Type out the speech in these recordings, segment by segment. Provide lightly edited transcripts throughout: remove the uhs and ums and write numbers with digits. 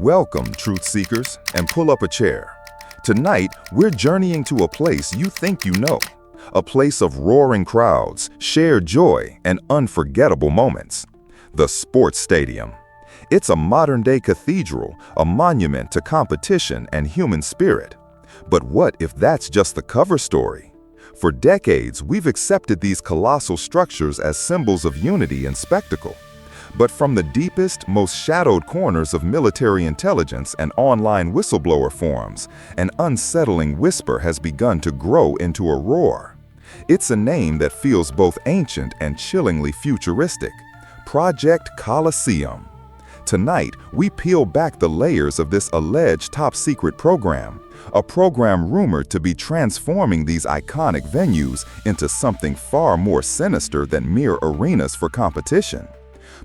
Welcome, truth seekers, and pull up a chair. Tonight, we're journeying to a place you think you know, a place of roaring crowds, shared joy, and unforgettable moments. The sports stadium. It's a modern-day cathedral, a monument to competition and human spirit. But what if that's just the cover story? For decades, we've accepted these colossal structures as symbols of unity and spectacle. But from the deepest, most shadowed corners of military intelligence and online whistleblower forums, an unsettling whisper has begun to grow into a roar. It's a name that feels both ancient and chillingly futuristic: Project Colosseum. Tonight, we peel back the layers of this alleged top-secret program, a program rumored to be transforming these iconic venues into something far more sinister than mere arenas for competition.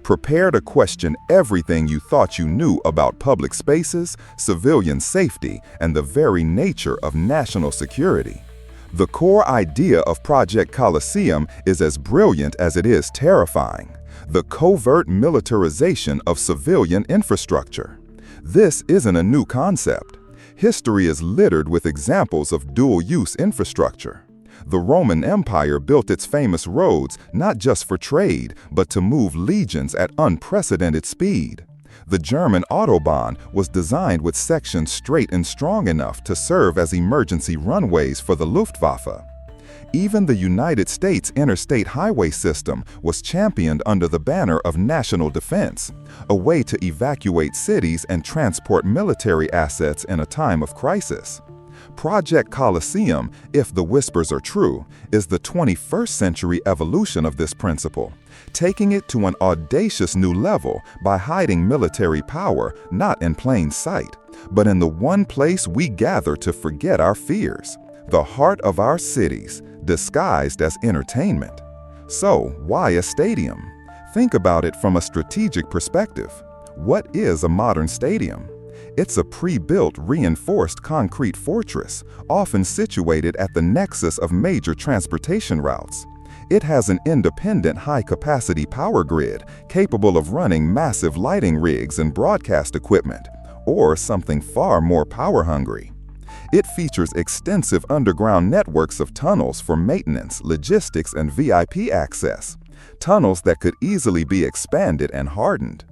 Prepare to question everything you thought you knew about public spaces, civilian safety, and the very nature of national security. The core idea of Project Colosseum is as brilliant as it is terrifying: the covert militarization of civilian infrastructure. This isn't a new concept. History is littered with examples of dual-use infrastructure. The Roman Empire built its famous roads not just for trade, but to move legions at unprecedented speed. The German Autobahn was designed with sections straight and strong enough to serve as emergency runways for the Luftwaffe. Even the United States interstate highway system was championed under the banner of national defense, a way to evacuate cities and transport military assets in a time of crisis. Project Colosseum, if the whispers are true, is the 21st century evolution of this principle, taking it to an audacious new level by hiding military power not in plain sight, but in the one place we gather to forget our fears: the heart of our cities, disguised as entertainment. So, why a stadium? Think about it from a strategic perspective. What is a modern stadium? It's a pre-built, reinforced concrete fortress, often situated at the nexus of major transportation routes. It has an independent high-capacity power grid capable of running massive lighting rigs and broadcast equipment, or something far more power-hungry. It features extensive underground networks of tunnels for maintenance, logistics, and VIP access, tunnels that could easily be expanded and hardened.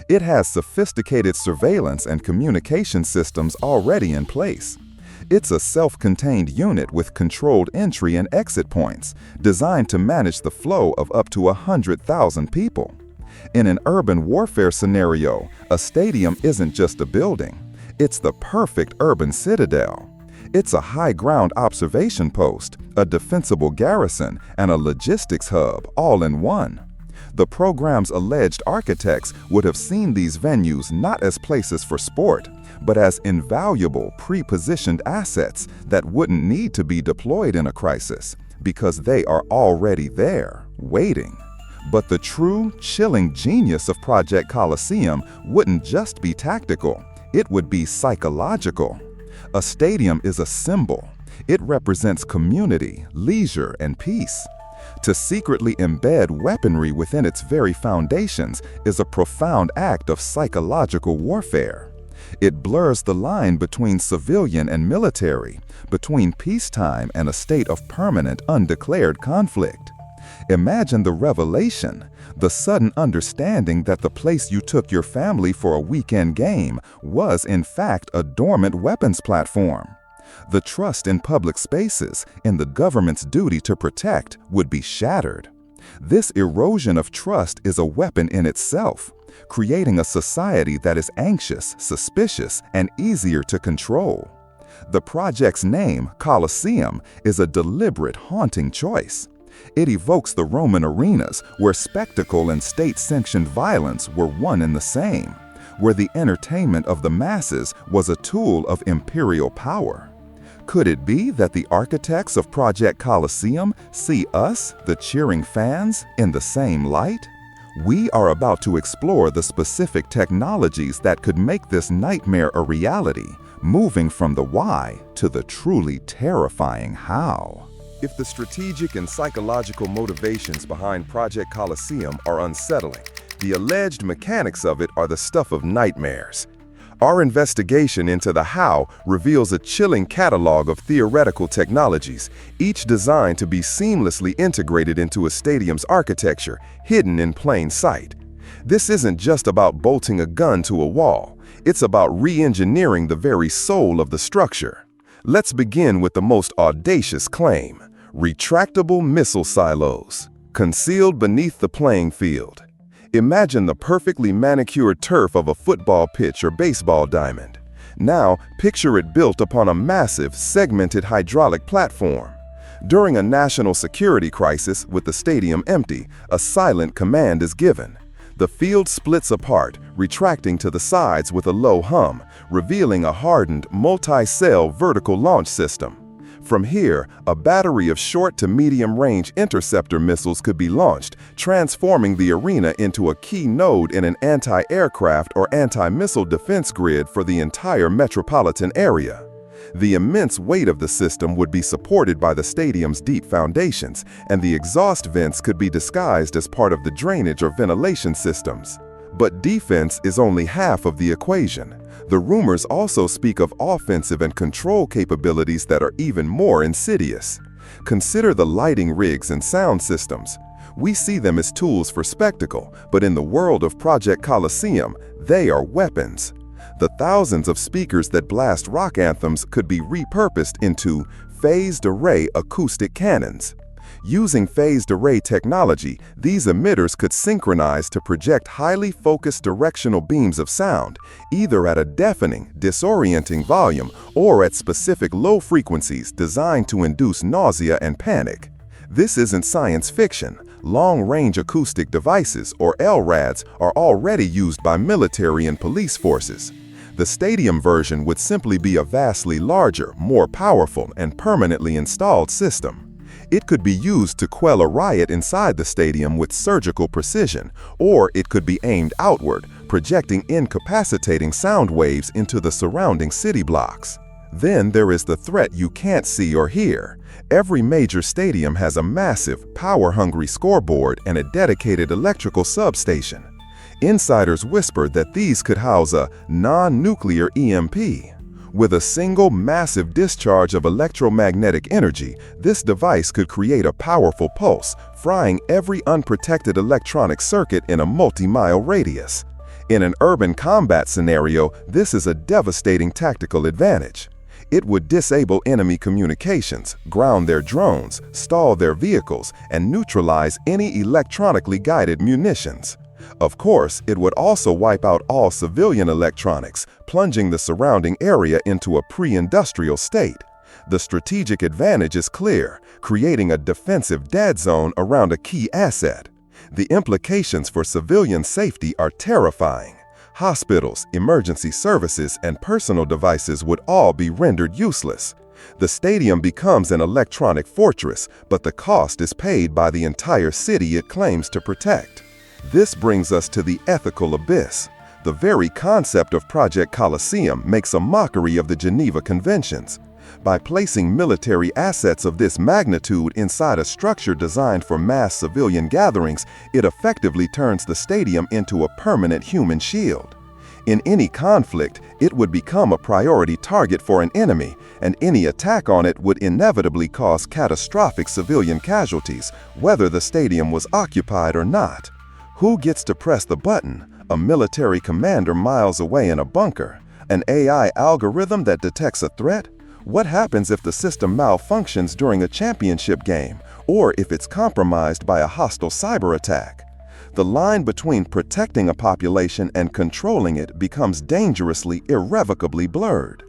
It has sophisticated surveillance and communication systems already in place. It's a self-contained unit with controlled entry and exit points, designed to manage the flow of up to 100,000 people. In an urban warfare scenario, a stadium isn't just a building. It's the perfect urban citadel. It's a high-ground observation post, a defensible garrison, and a logistics hub all in one. The program's alleged architects would have seen these venues not as places for sport, but as invaluable pre-positioned assets that wouldn't need to be deployed in a crisis, because they are already there, waiting. But the true, chilling genius of Project Colosseum wouldn't just be tactical, it would be psychological. A stadium is a symbol. It represents community, leisure, and peace. To secretly embed weaponry within its very foundations is a profound act of psychological warfare. It blurs the line between civilian and military, between peacetime and a state of permanent, undeclared conflict. Imagine the revelation, the sudden understanding that the place you took your family for a weekend game was, in fact, a dormant weapons platform. The trust in public spaces, in the government's duty to protect, would be shattered. This erosion of trust is a weapon in itself, creating a society that is anxious, suspicious, and easier to control. The project's name, Colosseum, is a deliberate, haunting choice. It evokes the Roman arenas where spectacle and state-sanctioned violence were one and the same, where the entertainment of the masses was a tool of imperial power. Could it be that the architects of Project Colosseum see us, the cheering fans, in the same light? We are about to explore the specific technologies that could make this nightmare a reality, moving from the why to the truly terrifying how. If the strategic and psychological motivations behind Project Colosseum are unsettling, the alleged mechanics of it are the stuff of nightmares. Our investigation into the how reveals a chilling catalog of theoretical technologies, each designed to be seamlessly integrated into a stadium's architecture, hidden in plain sight. This isn't just about bolting a gun to a wall. It's about re-engineering the very soul of the structure. Let's begin with the most audacious claim: retractable missile silos, concealed beneath the playing field. Imagine the perfectly manicured turf of a football pitch or baseball diamond. Now, picture it built upon a massive, segmented hydraulic platform. During a national security crisis with the stadium empty, a silent command is given. The field splits apart, retracting to the sides with a low hum, revealing a hardened, multi-cell vertical launch system. From here, a battery of short to medium-range interceptor missiles could be launched, transforming the arena into a key node in an anti-aircraft or anti-missile defense grid for the entire metropolitan area. The immense weight of the system would be supported by the stadium's deep foundations, and the exhaust vents could be disguised as part of the drainage or ventilation systems. But defense is only half of the equation. The rumors also speak of offensive and control capabilities that are even more insidious. Consider the lighting rigs and sound systems. We see them as tools for spectacle, but in the world of Project Colosseum, they are weapons. The thousands of speakers that blast rock anthems could be repurposed into phased array acoustic cannons. Using phased array technology, these emitters could synchronize to project highly focused directional beams of sound, either at a deafening, disorienting volume or at specific low frequencies designed to induce nausea and panic. This isn't science fiction. Long-range acoustic devices, or LRADs, are already used by military and police forces. The stadium version would simply be a vastly larger, more powerful, and permanently installed system. It could be used to quell a riot inside the stadium with surgical precision, or it could be aimed outward, projecting incapacitating sound waves into the surrounding city blocks. Then there is the threat you can't see or hear. Every major stadium has a massive, power-hungry scoreboard and a dedicated electrical substation. Insiders whisper that these could house a non-nuclear EMP. With a single massive discharge of electromagnetic energy, this device could create a powerful pulse, frying every unprotected electronic circuit in a multi-mile radius. In an urban combat scenario, this is a devastating tactical advantage. It would disable enemy communications, ground their drones, stall their vehicles, and neutralize any electronically guided munitions. Of course, it would also wipe out all civilian electronics, plunging the surrounding area into a pre-industrial state. The strategic advantage is clear, creating a defensive dead zone around a key asset. The implications for civilian safety are terrifying. Hospitals, emergency services, and personal devices would all be rendered useless. The stadium becomes an electronic fortress, but the cost is paid by the entire city it claims to protect. This brings us to the ethical abyss. The very concept of Project Colosseum makes a mockery of the Geneva Conventions. By placing military assets of this magnitude inside a structure designed for mass civilian gatherings, it effectively turns the stadium into a permanent human shield. In any conflict, it would become a priority target for an enemy, and any attack on it would inevitably cause catastrophic civilian casualties, whether the stadium was occupied or not. Who gets to press the button? A military commander miles away in a bunker? An AI algorithm that detects a threat? What happens if the system malfunctions during a championship game, or if it's compromised by a hostile cyber attack? The line between protecting a population and controlling it becomes dangerously, irrevocably blurred.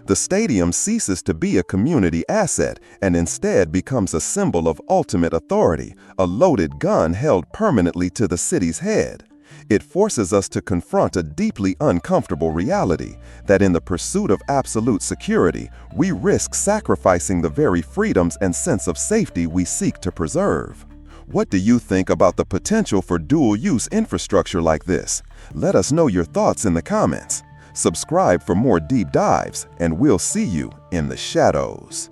The stadium ceases to be a community asset and instead becomes a symbol of ultimate authority, a loaded gun held permanently to the city's head. It forces us to confront a deeply uncomfortable reality, that in the pursuit of absolute security, we risk sacrificing the very freedoms and sense of safety we seek to preserve. What do you think about the potential for dual-use infrastructure like this? Let us know your thoughts in the comments. Subscribe for more deep dives, and we'll see you in the shadows.